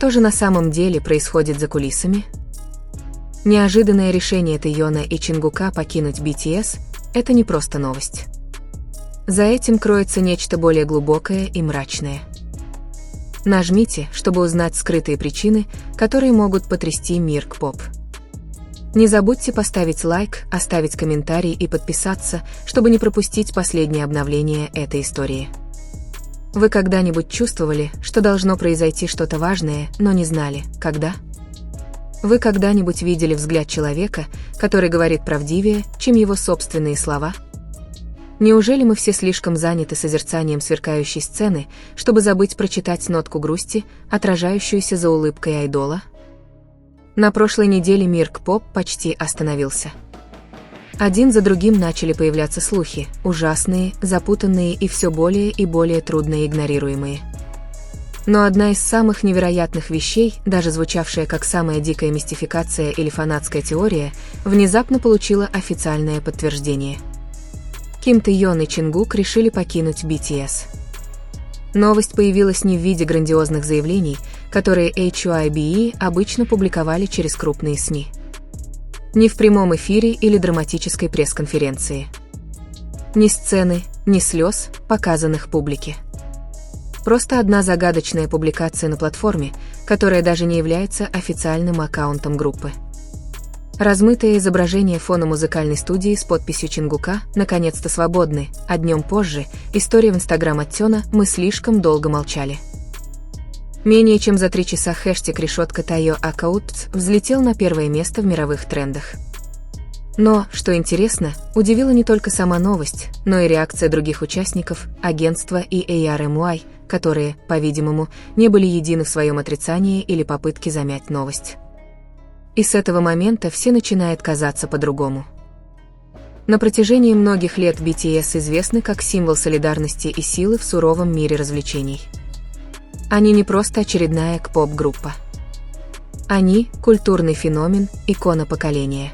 что же на самом деле происходит за кулисами? Неожиданное решение Тэйона и Чингука покинуть BTS – это не просто новость. За этим кроется нечто более глубокое и мрачное. Нажмите, чтобы узнать скрытые причины, которые могут потрясти мир K-pop. Не забудьте поставить лайк, оставить комментарий и подписаться, чтобы не пропустить последнее обновление этой истории. Вы когда-нибудь чувствовали, что должно произойти что-то важное, но не знали, когда? Вы когда-нибудь видели взгляд человека, который говорит правдивее, чем его собственные слова? Неужели мы все слишком заняты созерцанием сверкающей сцены, чтобы забыть прочитать нотку грусти, отражающуюся за улыбкой айдола? На прошлой неделе мир K-pop почти остановился. Один за другим начали появляться слухи, ужасные, запутанные и все более и более трудно игнорируемые. Но одна из самых невероятных вещей, даже звучавшая как самая дикая мистификация или фанатская теория, внезапно получила официальное подтверждение. Ким Тэйон и Чингук решили покинуть BTS. Новость появилась не в виде грандиозных заявлений, которые HYBE обычно публиковали через крупные СМИ. Не в прямом эфире или драматической пресс-конференции. Ни сцены, ни слез, показанных публике. Просто одна загадочная публикация на платформе, которая даже не является официальным аккаунтом группы. Размытое изображение фона музыкальной студии с подписью Чингука наконец-то свободны, а днем позже история в Instagram от Тёна «Мы слишком долго молчали». Менее чем за 3 часа хэштег «Решетка Тайо Аккаунт» взлетел на первое место в мировых трендах. Но, что интересно, удивила не только сама новость, но и реакция других участников, агентства и ARMY, которые, по-видимому, не были едины в своем отрицании или попытке замять новость. И с этого момента все начинает казаться по-другому. На протяжении многих лет BTS известны как символ солидарности и силы в суровом мире развлечений. Они не просто очередная K-pop-группа. Они – культурный феномен, икона поколения.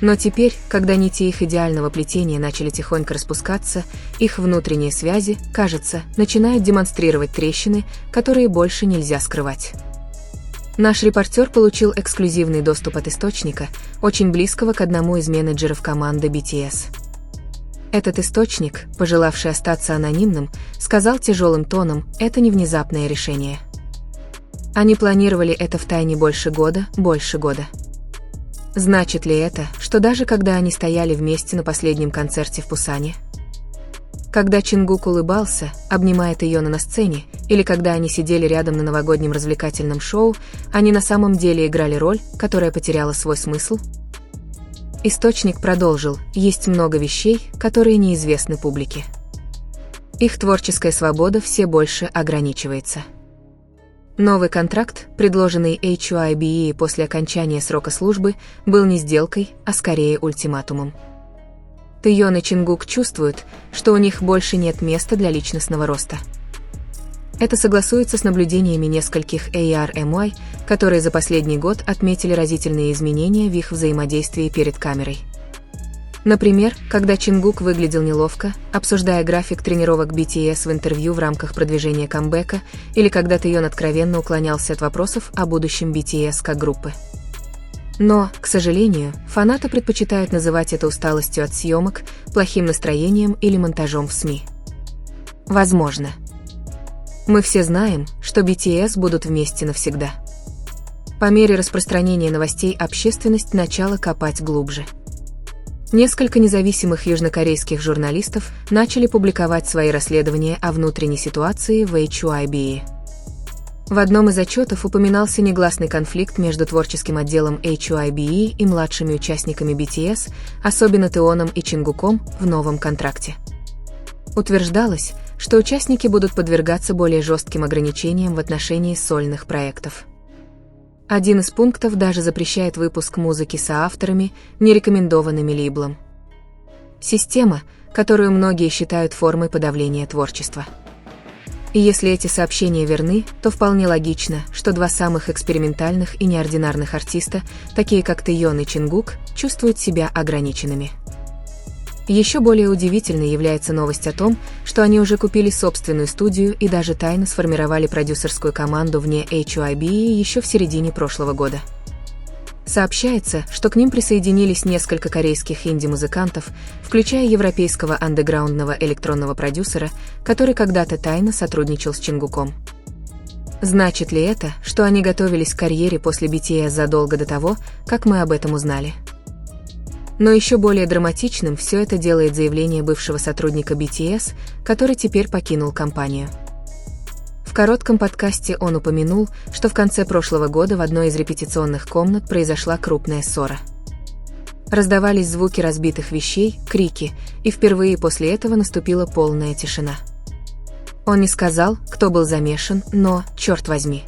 Но теперь, когда нити их идеального плетения начали тихонько распускаться, их внутренние связи, кажется, начинают демонстрировать трещины, которые больше нельзя скрывать. Наш репортер получил эксклюзивный доступ от источника, очень близкого к одному из менеджеров команды BTS. Этот источник, пожелавший остаться анонимным, сказал тяжелым тоном: это не внезапное решение. Они планировали это втайне больше года. Значит ли это, что даже когда они стояли вместе на последнем концерте в Пусане? Когда Чингук улыбался, обнимая Тэйона на сцене, или когда они сидели рядом на новогоднем развлекательном шоу, они на самом деле играли роль, которая потеряла свой смысл? Источник продолжил: есть много вещей, которые неизвестны публике. Их творческая свобода все больше ограничивается. Новый контракт, предложенный HYBE после окончания срока службы, был не сделкой, а скорее ультиматумом. Тэйон и Чингук чувствуют, что у них больше нет места для личностного роста. Это согласуется с наблюдениями нескольких ARMY, которые за последний год отметили разительные изменения в их взаимодействии перед камерой. Например, когда Чингук выглядел неловко, обсуждая график тренировок BTS в интервью в рамках продвижения камбэка, или когда Тэйон откровенно уклонялся от вопросов о будущем BTS как группы. Но, к сожалению, фанаты предпочитают называть это усталостью от съемок, плохим настроением или монтажом в СМИ. Возможно. Мы все знаем, что BTS будут вместе навсегда. По мере распространения новостей общественность начала копать глубже. Несколько независимых южнокорейских журналистов начали публиковать свои расследования о внутренней ситуации в HYBE. В одном из отчетов упоминался негласный конфликт между творческим отделом HYBE и младшими участниками BTS, особенно Тэйоном и Чингуком, в новом контракте. Утверждалось, что участники будут подвергаться более жестким ограничениям в отношении сольных проектов. Один из пунктов даже запрещает выпуск музыки соавторами, нерекомендованными лейблом. Система, которую многие считают формой подавления творчества. И если эти сообщения верны, то вполне логично, что два самых экспериментальных и неординарных артиста, такие как Тэйон и Чингук, чувствуют себя ограниченными. Еще более удивительной является новость о том, что они уже купили собственную студию и даже тайно сформировали продюсерскую команду вне HYBE еще в середине прошлого года. Сообщается, что к ним присоединились несколько корейских инди-музыкантов, включая европейского андеграундного электронного продюсера, который когда-то тайно сотрудничал с Чингуком. Значит ли это, что они готовились к карьере после BTS задолго до того, как мы об этом узнали? Но еще более драматичным все это делает заявление бывшего сотрудника BTS, который теперь покинул компанию. В коротком подкасте он упомянул, что в конце прошлого года в одной из репетиционных комнат произошла крупная ссора. Раздавались звуки разбитых вещей, крики, и впервые после этого наступила полная тишина. Он не сказал, кто был замешан, но, черт возьми.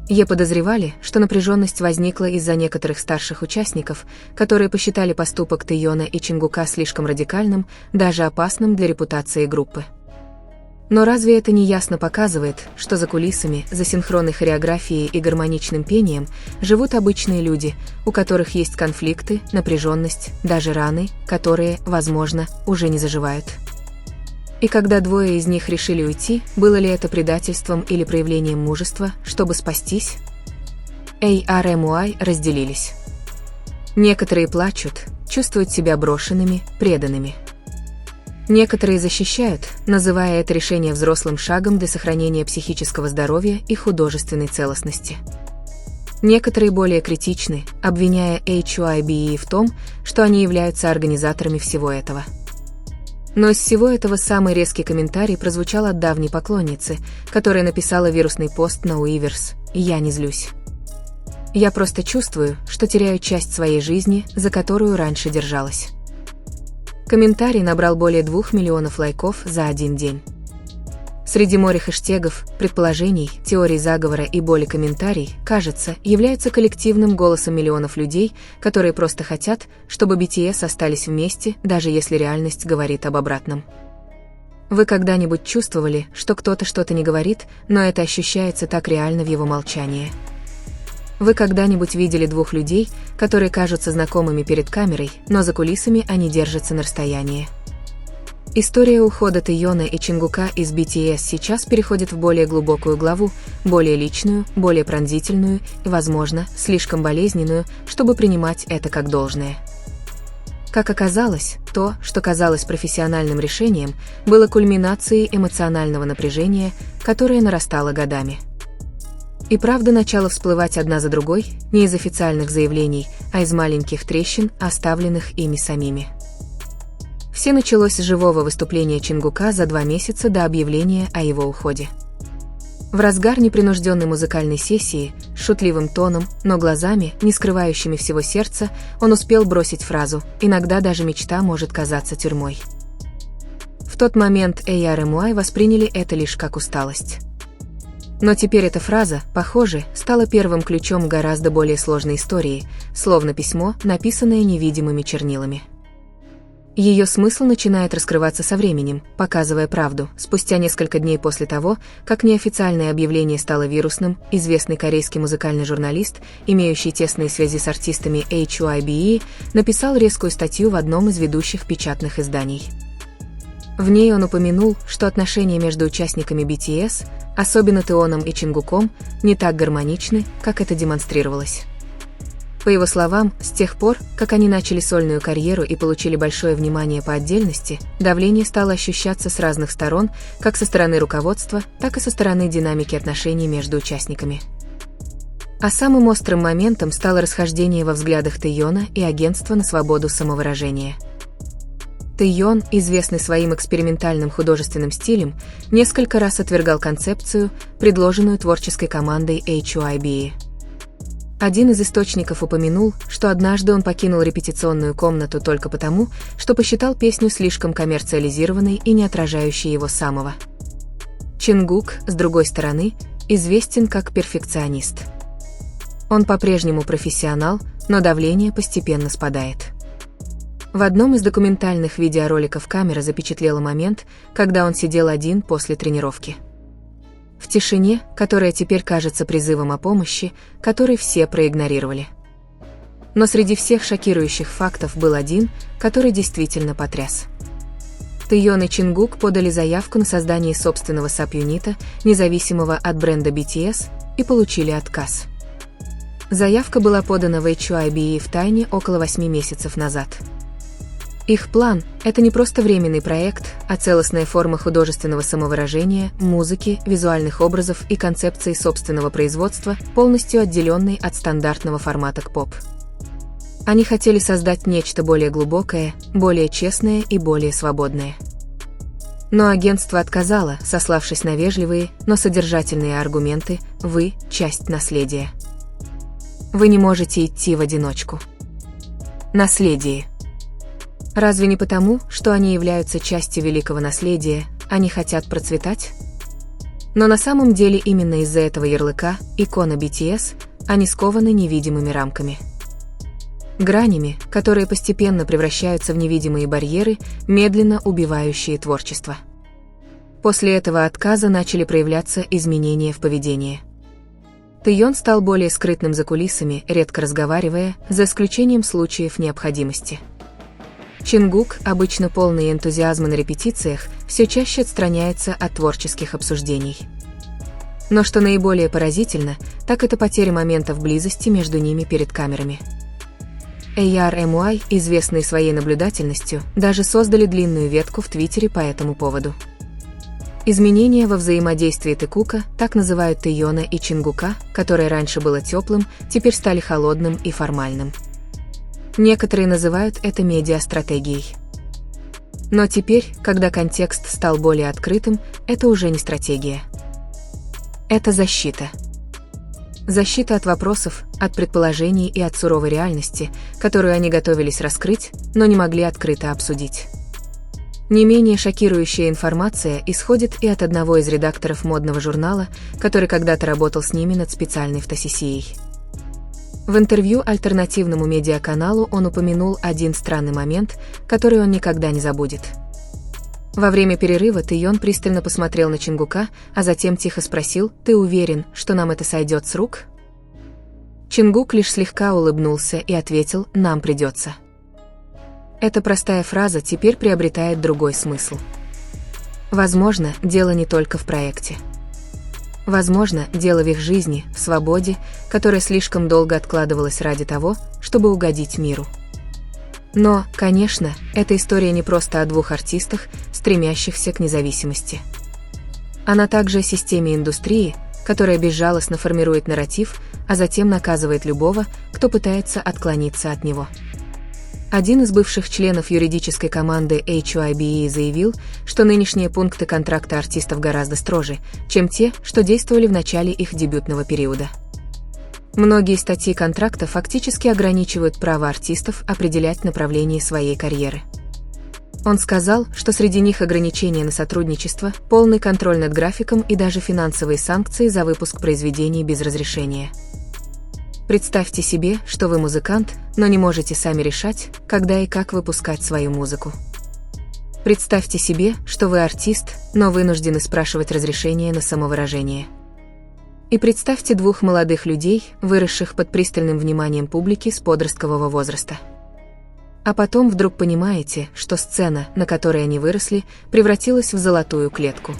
Е подозревали, что напряженность возникла из-за некоторых старших участников, которые посчитали поступок Тэйона и Чингука слишком радикальным, даже опасным для репутации группы. Но разве это не ясно показывает, что за кулисами, за синхронной хореографией и гармоничным пением живут обычные люди, у которых есть конфликты, напряженность, даже раны, которые, возможно, уже не заживают? И когда двое из них решили уйти, было ли это предательством или проявлением мужества, чтобы спастись? ARMY разделились. Некоторые плачут, чувствуют себя брошенными, преданными. Некоторые защищают, называя это решение взрослым шагом для сохранения психического здоровья и художественной целостности. Некоторые более критичны, обвиняя HYBE в том, что они являются организаторами всего этого. Но из всего этого самый резкий комментарий прозвучал от давней поклонницы, которая написала вирусный пост на Weverse: «Я не злюсь. Я просто чувствую, что теряю часть своей жизни, за которую раньше держалась». Комментарий набрал более 2 миллионов лайков за один день. Среди моря хэштегов, предположений, теорий заговора и боли комментарий, кажется, являются коллективным голосом миллионов людей, которые просто хотят, чтобы BTS остались вместе, даже если реальность говорит об обратном. Вы когда-нибудь чувствовали, что кто-то что-то не говорит, но это ощущается так реально в его молчании? Вы когда-нибудь видели двух людей, которые кажутся знакомыми перед камерой, но за кулисами они держатся на расстоянии? История ухода Тэйона и Чингука из BTS сейчас переходит в более глубокую главу, более личную, более пронзительную и, возможно, слишком болезненную, чтобы принимать это как должное. Как оказалось, то, что казалось профессиональным решением, было кульминацией эмоционального напряжения, которое нарастало годами. И правда начала всплывать одна за другой, не из официальных заявлений, а из маленьких трещин, оставленных ими самими. Все началось с живого выступления Чингука за 2 месяца до объявления о его уходе. В разгар непринужденной музыкальной сессии, с шутливым тоном, но глазами, не скрывающими всего сердца, он успел бросить фразу: «Иногда даже мечта может казаться тюрьмой». В тот момент ARMY восприняли это лишь как усталость. Но теперь эта фраза, похоже, стала первым ключом к гораздо более сложной истории, словно письмо, написанное невидимыми чернилами. Ее смысл начинает раскрываться со временем, показывая правду. Спустя несколько дней после того, как неофициальное объявление стало вирусным, известный корейский музыкальный журналист, имеющий тесные связи с артистами HYBE, написал резкую статью в одном из ведущих печатных изданий. В ней он упомянул, что отношения между участниками BTS, особенно Тэйоном и Чингуком, не так гармоничны, как это демонстрировалось. По его словам, с тех пор, как они начали сольную карьеру и получили большое внимание по отдельности, давление стало ощущаться с разных сторон, как со стороны руководства, так и со стороны динамики отношений между участниками. А самым острым моментом стало расхождение во взглядах Тэйона и агентства на свободу самовыражения. Тэйон, известный своим экспериментальным художественным стилем, несколько раз отвергал концепцию, предложенную творческой командой HYBE. Один из источников упомянул, что однажды он покинул репетиционную комнату только потому, что посчитал песню слишком коммерциализированной и не отражающей его самого. Чингук, с другой стороны, известен как перфекционист. Он по-прежнему профессионал, но давление постепенно спадает. В одном из документальных видеороликов камера запечатлела момент, когда он сидел один после тренировки. В тишине, которая теперь кажется призывом о помощи, который все проигнорировали. Но среди всех шокирующих фактов был один, который действительно потряс. Тэйон и Чингук подали заявку на создание собственного саб-юнита, независимого от бренда BTS, и получили отказ. Заявка была подана в HYBE втайне около 8 месяцев назад. Их план – это не просто временный проект, а целостная форма художественного самовыражения, музыки, визуальных образов и концепции собственного производства, полностью отделенной от стандартного формата к-поп. Они хотели создать нечто более глубокое, более честное и более свободное. Но агентство отказало, сославшись на вежливые, но содержательные аргументы: «Вы – часть наследия. Вы не можете идти в одиночку». Наследие. Разве не потому, что они являются частью великого наследия, они хотят процветать? Но на самом деле именно из-за этого ярлыка, икона BTS, они скованы невидимыми рамками. Гранями, которые постепенно превращаются в невидимые барьеры, медленно убивающие творчество. После этого отказа начали проявляться изменения в поведении. Тэйон стал более скрытным за кулисами, редко разговаривая, за исключением случаев необходимости. Чингук, обычно полный энтузиазма на репетициях, все чаще отстраняется от творческих обсуждений. Но что наиболее поразительно, так это потеря моментов близости между ними перед камерами. ARMY, известные своей наблюдательностью, даже создали длинную ветку в Твиттере по этому поводу. Изменения во взаимодействии Тэкука, так называют Тэйона и Чингука, которое раньше было теплым, теперь стали холодным и формальным. Некоторые называют это медиа-стратегией. Но теперь, когда контекст стал более открытым, это уже не стратегия. Это защита. Защита от вопросов, от предположений и от суровой реальности, которую они готовились раскрыть, но не могли открыто обсудить. Не менее шокирующая информация исходит и от одного из редакторов модного журнала, который когда-то работал с ними над специальной фотосессией. В интервью альтернативному медиаканалу он упомянул один странный момент, который он никогда не забудет. Во время перерыва Тэйон пристально посмотрел на Чингука, а затем тихо спросил: «Ты уверен, что нам это сойдет с рук?» Чингук лишь слегка улыбнулся и ответил: «Нам придется». Эта простая фраза теперь приобретает другой смысл. Возможно, дело не только в проекте. Возможно, дело в их жизни, в свободе, которая слишком долго откладывалась ради того, чтобы угодить миру. Но, конечно, эта история не просто о двух артистах, стремящихся к независимости. Она также о системе индустрии, которая безжалостно формирует нарратив, а затем наказывает любого, кто пытается отклониться от него. Один из бывших членов юридической команды HYBE заявил, что нынешние пункты контракта артистов гораздо строже, чем те, что действовали в начале их дебютного периода. Многие статьи контракта фактически ограничивают право артистов определять направление своей карьеры. Он сказал, что среди них ограничения на сотрудничество, полный контроль над графиком и даже финансовые санкции за выпуск произведений без разрешения. Представьте себе, что вы музыкант, но не можете сами решать, когда и как выпускать свою музыку. Представьте себе, что вы артист, но вынуждены спрашивать разрешение на самовыражение. И представьте двух молодых людей, выросших под пристальным вниманием публики с подросткового возраста. А потом вдруг понимаете, что сцена, на которой они выросли, превратилась в золотую клетку.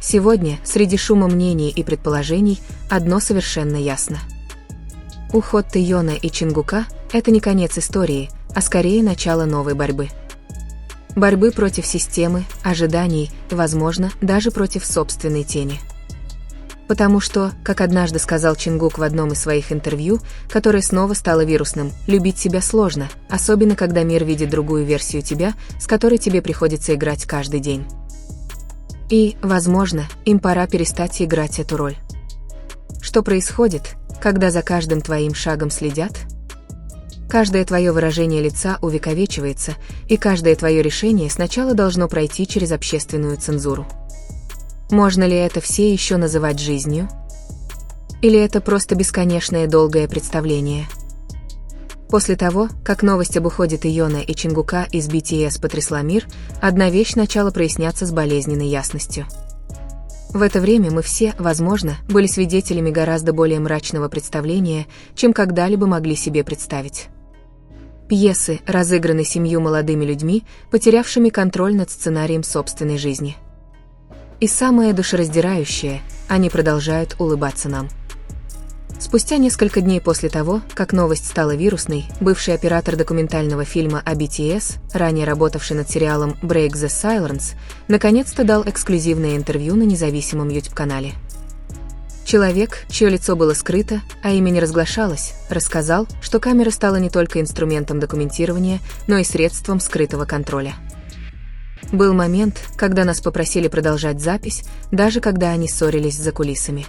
Сегодня, среди шума мнений и предположений, одно совершенно ясно. Уход Тэйона и Чингука – это не конец истории, а скорее начало новой борьбы. Борьбы против системы, ожиданий, возможно, даже против собственной тени. Потому что, как однажды сказал Чингук в одном из своих интервью, которое снова стало вирусным, любить себя сложно, особенно когда мир видит другую версию тебя, с которой тебе приходится играть каждый день. И, возможно, им пора перестать играть эту роль. Что происходит, когда за каждым твоим шагом следят? Каждое твое выражение лица увековечивается, и каждое твое решение сначала должно пройти через общественную цензуру. Можно ли это все еще называть жизнью? Или это просто бесконечное долгое представление? После того, как новость об уходе Тэйона и Чингука из BTS потрясла мир, одна вещь начала проясняться с болезненной ясностью. В это время мы все, возможно, были свидетелями гораздо более мрачного представления, чем когда-либо могли себе представить. Пьесы разыграны 7 молодыми людьми, потерявшими контроль над сценарием собственной жизни. И самое душераздирающее, они продолжают улыбаться нам. Спустя несколько дней после того, как новость стала вирусной, бывший оператор документального фильма о BTS, ранее работавший над сериалом Break the Silence, наконец-то дал эксклюзивное интервью на независимом YouTube-канале. Человек, чье лицо было скрыто, а имя не разглашалось, рассказал, что камера стала не только инструментом документирования, но и средством скрытого контроля. Был момент, когда нас попросили продолжать запись, даже когда они ссорились за кулисами.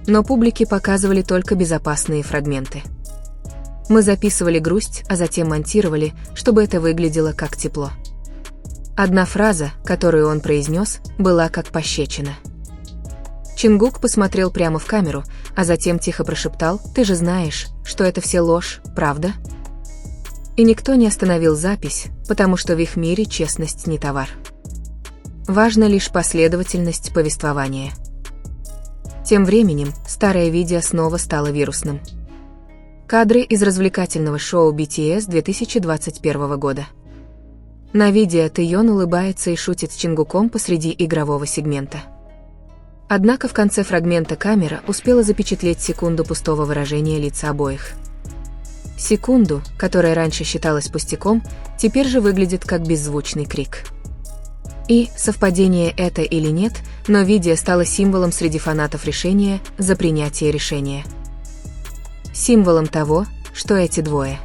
Но публике показывали только безопасные фрагменты. Мы записывали грусть, а затем монтировали, чтобы это выглядело как тепло. Одна фраза, которую он произнес, была как пощечина. Чингук посмотрел прямо в камеру, а затем тихо прошептал: «Ты же знаешь, что это все ложь, правда?» И никто не остановил запись, потому что в их мире честность не товар. Важна лишь последовательность повествования. Тем временем, старое видео снова стало вирусным. Кадры из развлекательного шоу BTS 2021 года. На видео Тэйон улыбается и шутит с Чингуком посреди игрового сегмента. Однако в конце фрагмента камера успела запечатлеть секунду пустого выражения лица обоих. Секунду, которая раньше считалась пустяком, теперь же выглядит как беззвучный крик. И, совпадение это или нет, но видео стало символом среди фанатов решения за принятие решения. Символом того, что эти двое